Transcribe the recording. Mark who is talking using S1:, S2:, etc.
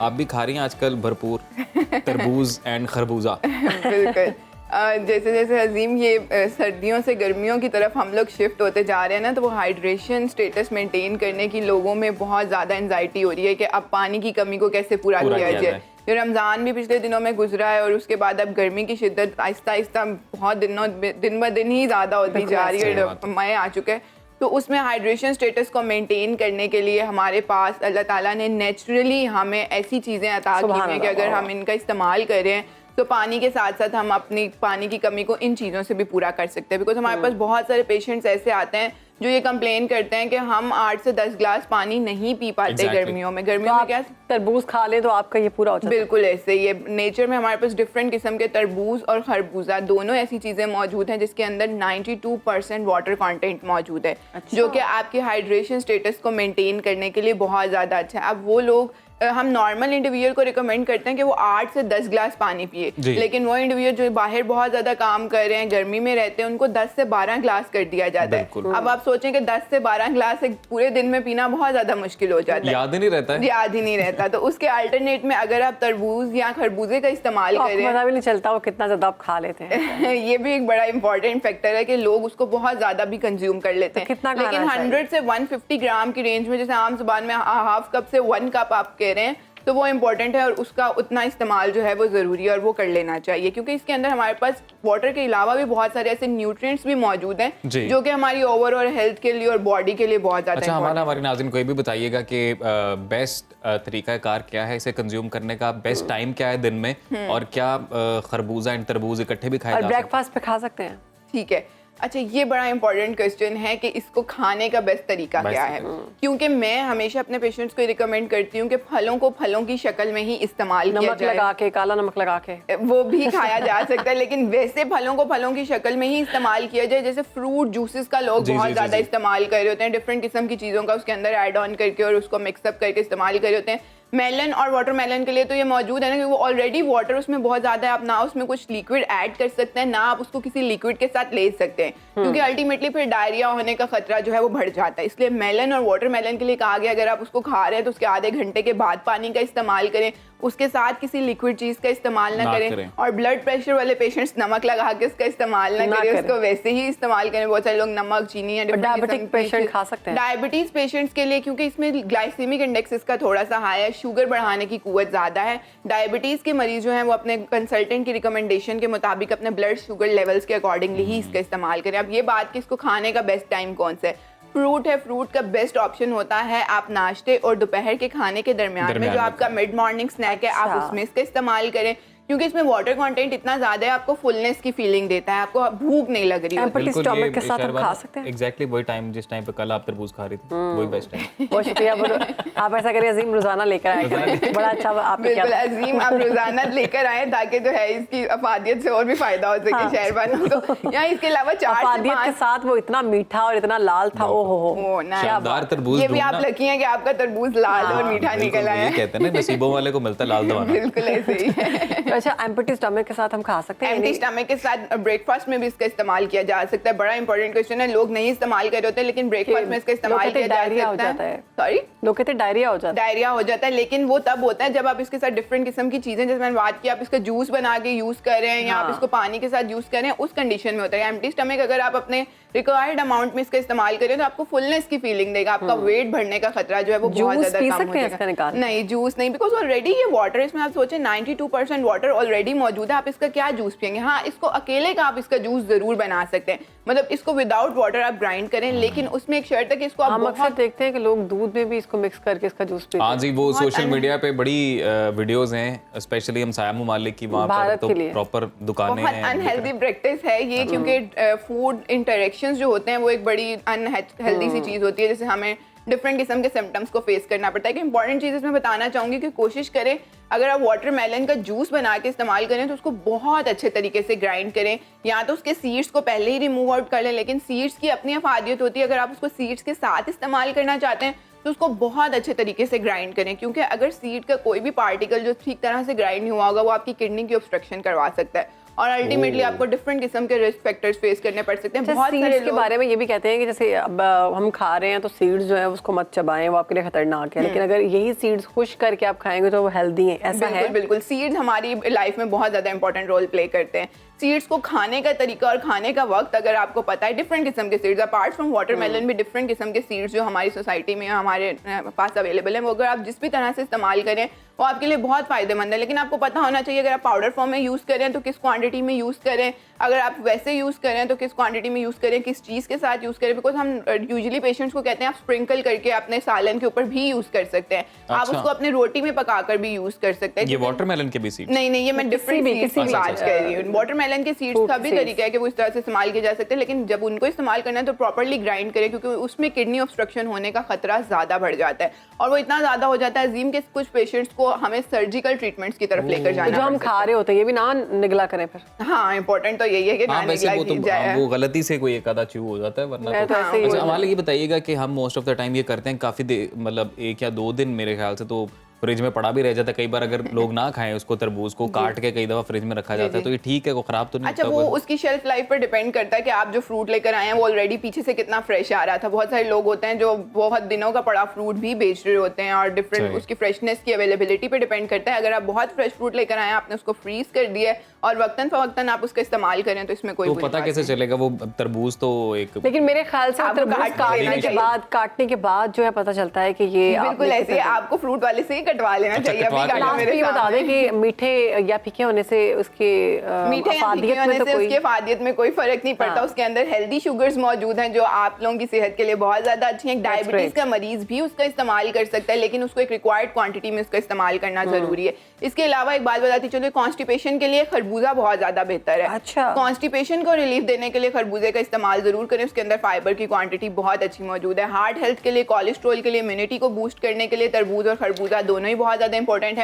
S1: आप भी खा रही हैं आजकल भरपूर तरबूज एंड खरबूजा।
S2: बिल्कुल। जैसे जैसे अजीम ये सर्दियों से गर्मियों की तरफ हम लोग शिफ्ट होते जा रहे हैं ना, तो वो हाइड्रेशन स्टेटस मेंटेन करने की लोगों में बहुत ज़्यादा एंजाइटी हो रही है कि अब पानी की कमी को कैसे पूरा किया जाए। फिर रमज़ान भी पिछले दिनों में गुजरा है और उसके बाद अब गर्मी की शिद्दत आहिस्ता आहिस्ता बहुत दिन ब दिन ही ज़्यादा होती जा रही है, मई आ चुके हैं। तो उसमें हाइड्रेशन स्टेटस को मेंटेन करने के लिए हमारे पास अल्लाह ताला ने नेचुरली हमें ऐसी चीज़ें अता की हैं कि अगर हम इनका इस्तेमाल करें तो पानी के साथ साथ हम अपनी पानी की कमी को इन चीज़ों से भी पूरा कर सकते हैं। बिकॉज हमारे पास बहुत सारे पेशेंट्स ऐसे आते हैं जो ये कंप्लेन करते हैं कि हम 8 से 10 ग्लास पानी नहीं पी पाते गर्मियों में। गर्मियों में क्या
S3: तरबूज खा ले तो आपका ये पूरा हो जाता है।
S2: बिल्कुल ऐसे ये नेचर में हमारे पास डिफरेंट किस्म के तरबूज और खरबूजा दोनों ऐसी चीज़ें मौजूद हैं जिसके अंदर 92% वाटर कंटेंट मौजूद है। जो कि आपकी हाइड्रेशन स्टेटस को मेंटेन करने के लिए बहुत ज़्यादा अच्छा है। अब वो लोग हम नॉर्मल इंडिविजुअल को रिकमेंड करते हैं कि वो 8 से 10 ग्लास पानी पिए, लेकिन वो इंडिविजुअल जो बाहर बहुत ज़्यादा काम कर रहे हैं, गर्मी में रहते हैं, उनको 10 से 12 ग्लास कर दिया जाता है। अब आप सोचें कि 10 से 12 ग्लास एक पूरे दिन में पीना बहुत ज़्यादा मुश्किल हो जाता है,
S1: याद ही नहीं रहता है।
S2: याद ही नहीं रहता। तो उसके अल्टरनेट में अगर आप तरबूज या खरबूजे का इस्तेमाल करें,
S3: पता भी नहीं चलता वो कितना ज़्यादा आप खा लेते हैं।
S2: ये भी एक बड़ा इंपॉर्टेंट फैक्टर है कि लोग उसको बहुत ज़्यादा भी कंज्यूम कर लेते हैं। लेकिन 100 से 150 ग्राम की रेंज में, जैसे आम जुबान में हाफ कप से 1 कप आप कह रहे हैं, तो वो इम्पॉर्टेंट है और उसका उतना इस्तेमाल जो है वो ज़रूरी है और वो कर लेना चाहिए, क्योंकि इसके अंदर हमारे पास वाटर के अलावा भी बहुत सारे ऐसे न्यूट्रिएंट्स भी मौजूद हैं जो कि हमारी ओवरऑल हेल्थ के लिए और बॉडी के लिए बहुत ज़्यादा।
S1: अच्छा, हमारे नाज़रीन को ये भी बताइएगा कि बेस्ट तरीक़ाकार क्या है इसे कंज्यूम करने का, बेस्ट टाइम क्या है दिन में, और क्या खरबूजा एंड तरबूज इकट्ठे भी खाए जा सकते हैं?
S3: ब्रेकफास्ट पे खा सकते हैं।
S2: ठीक है। अच्छा, ये बड़ा इंपॉर्टेंट क्वेश्चन है कि इसको खाने का बेस्ट तरीका क्या है, क्योंकि मैं हमेशा अपने पेशेंट्स को रिकमेंड करती हूँ कि फलों को फलों की शक्ल में ही इस्तेमाल किया जाए।
S3: लगा के, काला नमक लगा के
S2: वो भी खाया जा सकता है, लेकिन वैसे फलों को फलों की शक्ल में ही इस्तेमाल किया जाए। जैसे फ्रूट जूसेस का लोग बहुत ज़्यादा इस्तेमाल कर रहे होते हैं, डिफरेंट किस्म की चीज़ों का उसके अंदर ऐड ऑन करके और उसको मिक्सअप करके इस्तेमाल कर रहे होते हैं। मेलन और वाटरमेलन के लिए तो ये मौजूद है ना कि वो ऑलरेडी वाटर उसमें बहुत ज़्यादा है, आप ना उसमें कुछ लिक्विड ऐड कर सकते हैं, ना आप उसको किसी लिक्विड के साथ ले सकते हैं, क्योंकि अल्टीमेटली फिर डायरिया होने का खतरा जो है वो बढ़ जाता है। इसलिए मेलन और वाटरमेलन के लिए कहा गया अगर आप उसको खा रहे हैं तो उसके आधे घंटे के बाद पानी का इस्तेमाल करें, उसके साथ किसी लिक्विड चीज़ का इस्तेमाल ना करें। और ब्लड प्रेशर वाले पेशेंट्स नमक लगा के उसका इस्तेमाल ना करें, उसको वैसे ही इस्तेमाल करें। बहुत सारे लोग नमक, चीनी या
S3: डायबिटिक पेशेंट खा सकते हैं।
S2: डायबिटीज पेशेंट्स के लिए, क्योंकि इसमें ग्लाइसेमिक इंडेक्स इसका थोड़ा सा हाई है, शुगर बढ़ाने की कुव्वत ज़्यादा है। डायबिटीज़ के मरीज जो हैं वो अपने कंसल्टेंट की रिकमेंडेशन के मुताबिक अपने ब्लड शुगर लेवल्स के अकॉर्डिंगली ही इसका इस्तेमाल करें। अब ये बात कि इसको खाने का बेस्ट टाइम कौन सा है, फ्रूट है, फ्रूट का बेस्ट ऑप्शन होता है आप नाश्ते और दोपहर के खाने के दरमियान में जो आपका मिड मॉर्निंग स्नैक है, आप उसमें इसका इस्तेमाल करें, क्योंकि इसमें वाटर कंटेंट इतना ज्यादा है, आपको फुलनेस की फीलिंग देता है, आपको भूख नहीं लग रही है।
S3: एम्प्टी स्टमक के साथ हम खा सकते हैं।
S1: एग्जैक्टली वही टाइम जिस टाइम पे कल आप तरबूज खा रही थी, वही बेस्ट टाइम।
S3: बहुत शुक्रिया। आप ऐसा करिए, अजीम रोजाना लेकर आए, बड़ा अच्छा आपने किया।
S2: बिल्कुल अजीम, आप रोजाना लेकर आए ताकि जो है इसकी अफादियत से और भी फायदा हो सके शहरवानों को। यहाँ इसके अलावा
S3: अफादियत के साथ वो इतना मीठा और इतना लाल था, ओ हो
S1: शानदार तरबूज।
S2: ये भी आप लकी हैं कि आपका तरबूज लाल और मीठा निकल आया है।
S1: कहते हैं ना नसीबों वाले को मिलता है लाल दवाना।
S2: बिल्कुल ऐसे ही है।
S3: अच्छा, एम्प्टी स्टमक के साथ हम खा सकते हैं?
S2: एम्प्टी स्टमक के साथ ब्रेकफास्ट में भी इसका इस्तेमाल किया जा सकता है। बड़ा इंपॉर्टेंट क्वेश्चन है, लोग नहीं इस्तेमाल कर रहे होते लेकिन ब्रेकफास्ट में इसका इस्तेमाल किया जा सकता है। सॉरी,
S3: लोग कहते हैं डायरिया हो जाता है।
S2: डायरिया हो जाता है, लेकिन वो तब होता है जब आप इसके साथ डिफरेंट किस्म की चीजें, जैसे मैंने बात की, आप इसका जूस बना के यूज कर रहे हैं या आप इसको पानी के साथ यूज कर रहे हैं, उस कंडीशन में होता है। एम्प्टी स्टमक अगर आप अपने रिक्वायर्ड अमाउंट में इसका इस्तेमाल करें तो आपको फुलनेस की फीलिंग देगा, आपका वेट बढ़ने का खतरा जो है वो बहुत ज्यादा कम हो जाएगा। नहीं, जूस नहीं, बिकॉज ऑलरेडी ये वाटर, इसमें आप सोचें 92% वाटर ऑलरेडी मौजूद है, आप इसका क्या जूस पियेंगे। हाँ, इसको अकेले का आप इसका जूस जरूर बना सकते हैं, मतलब इसको विदाउट वाटर आप ग्राइंड करें, लेकिन उसमें एक शर्त है कि इसको आप
S3: अक्सर देखते हैं कि लोग दूध में भी इसको मिक्स करके इसका जूस पीते हैं।
S1: हाँ जी, वो सोशल मीडिया पे बड़ी वीडियोस हैं, स्पेशली हम साया मुमालिक की, वहाँ पर तो प्रॉपर दुकानें हैं।
S2: बहुत अनहेल्दी प्रैक्टिस है ये, क्योंकि फूड इंटरेक्शंस जो होते हैं वो एक बड़ी अनहेल्दी सी चीज़ होती है, जैसे हमें डिफरेंट किस्म के सिम्टम्स को फेस करना पड़ता है। कि इंपॉर्टेंट चीज़ इसमें बताना चाहूँगी कि कोशिश करें अगर आप वाटरमेलन का जूस बना के इस्तेमाल करें तो उसको बहुत अच्छे तरीके से ग्राइंड करें, या तो उसके सीड्स को पहले ही रिमूव आउट कर लें, लेकिन सीड्स की अपनी अफादियत होती है, अगर आप उसको सीड्स के साथ इस्तेमाल करना चाहते हैं तो उसको बहुत अच्छे तरीके से ग्राइंड करें, क्योंकि अगर सीड का कोई भी पार्टिकल जो ठीक तरह से ग्राइंड नहीं हुआ होगा वो आपकी किडनी की ऑब्स्ट्रक्शन करवा सकता है। और अल्टीमेटली आपको डिफरेंट किस्म के रिस्क फैक्टर्स फेस करने पड़ सकते हैं। बहुत सारे
S3: सीड्स के
S2: लोग
S3: बारे में ये भी कहते हैं कि जैसे अब हम खा रहे हैं तो सीड्स जो है उसको मत चबाएं, वो आपके लिए खतरनाक है, लेकिन अगर यही सीड्स खुश करके आप खाएंगे तो वो हेल्दी है, ऐसा है?
S2: बिल्कुल बिल्कुल, सीड्स हमारी लाइफ में बहुत ज़्यादा इंपॉर्टेंट रोल प्ले करते हैं। सीड्स को खाने का तरीका और खाने का वक्त अगर आपको पता है, डिफरेंट किस्म के सीड्स अपार्ट फ्रॉम वाटरमेलन भी डिफरेंट किस्म के सीड्स जो हमारी सोसाइटी में हमारे पास अवेलेबल हैं, वो अगर आप जिस भी तरह से इस्तेमाल करें वो आपके लिए बहुत फ़ायदेमंद है। लेकिन आपको पता होना चाहिए अगर आप पाउडर फॉर्म में यूज़ करें तो किस क्वांटिटी में यूज़ करें, अगर आप वैसे यूज़ करें तो किस क्वांटिटी में यूज़ करें, किस चीज़ के साथ यूज़ करें। बिकॉज हम यूजुअली पेशेंट्स को कहते हैं आप स्प्रिंकल करके अपने सालन के ऊपर भी यूज़ कर सकते हैं, आप
S1: अच्छा।
S2: उसको अपनी रोटी में पकाकर भी यूज़ कर सकते हैं।
S1: ये वाटरमेलन के भी सीड्स?
S2: नहीं नहीं, ये मैं डिफरेंट सीड्स की बात कर रही हूँ। वाटरमेलन के सीड्स का भी तरीका है कि वो इस तरह से इस्तेमाल किए जा सकते हैं, लेकिन जब उनको इस्तेमाल करना है तो प्रॉपर्ली ग्राइंड करें, क्योंकि उसमें किडनी ऑब्स्ट्रक्शन होने का खतरा ज़्यादा बढ़ जाता है। और वो इतना ज़्यादा हो जाता है अजीम के कुछ पेशेंट्स को हमें सर्जिकल ट्रीटमेंट्स की तरफ लेकर जाना
S3: जो हम खा रहे होते हैं ये भी ना निगला करें फिर।
S2: हाँ, इंपॉर्टेंट तो यही है कि ना
S1: वैसे
S2: निगला
S1: वो तो
S2: की जाए।
S1: वो गलती से कोई एक आधा च्यू हो जाता है, वरना
S3: मैं
S1: तो
S3: तो ऐसे ही
S1: अच्छा हमारे ये बताइएगा कि हम मोस्ट ऑफ द टाइम ये करते हैं काफी मतलब 1 या 2 दिन मेरे ख्याल से तो फ्रिज में पड़ा भी रह जाता है। कई बार अगर लोग ना खाएं उसको, तरबूज को काट के कई दफा फ्रिज में रखा जाता है, तो ये ठीक है, वो खराब तो नहीं
S2: अच्छा,
S1: होता
S2: वो
S1: कोई?
S2: उसकी शेल्फ लाइफ पर डिपेंड करता है कि आप जो फ्रूट लेकर आए हैं वो ऑलरेडी पीछे से कितना फ्रेश आ रहा था। बहुत सारे लोग होते हैं जो बहुत दिनों का पड़ा फ्रूट भी बेच रहे होते हैं, और डिफरेंट उसकी फ्रेशनेस की अवेलेबिलिटी पे डिपेंड करता है। अगर आप बहुत फ्रेश फ्रूट लेकर आए, आपने उसको फ्रीज कर दिया है और वक्तन फवक्तन आप उसका इस्तेमाल करें तो इसमें कोई
S1: तो
S2: बुरी
S1: पता
S2: बात
S1: कैसे
S2: नहीं।
S1: चलेगा? वो तरबूज तो एक
S3: लेकिन मेरे ख्याल से
S2: आपको
S3: तरबूज काटने के बाद जो है पता चलता है कि ये
S2: बिल्कुल ऐसे ही आपको फ्रूट वाले से ही कटवा लेना चाहिए।
S1: कटवा
S2: अभी
S1: के
S2: काटा मेरे
S3: ये बता दें कि मीठे या फीके होने से उसके
S2: मीठे या तीखे
S3: अफादियत में
S2: होने
S3: तो
S2: से
S3: कोई
S2: उसकी अफादियत में कोई फर्क नहीं पड़ता।
S3: हाँ।
S2: उसके अंदर हेल्दी शुगर्स मौजूद हैं जो आप लोगों की सेहत के लिए बहुत ज्यादा अच्छी हैं। Diabetes
S3: great.
S2: का मरीज भी उसका इस्तेमाल कर सकता है, लेकिन उसको एक रिक्वायर्ड क्वांटिटी में उसका इस्तेमाल करना जरूरी है। इसके अलावा एक बात बताती चलो, कॉन्स्टिपेशन के लिए खरबूजा बहुत ज्यादा बेहतर है।
S3: अच्छा।
S2: कॉन्स्टिपेशन को रिलीफ देने के लिए खरबूजे का इस्तेमाल जरूर करें, उसके अंदर फाइबर की क्वांटिटी बहुत अच्छी मौजूद है। हार्ट हेल्थ के लिए, कोलेस्ट्रॉल के लिए, इम्यूनिटी को बूस्ट करने के लिए तरबूज और खरबूजा दोनों ही बहुत ज्यादा इंपॉर्टेंट है।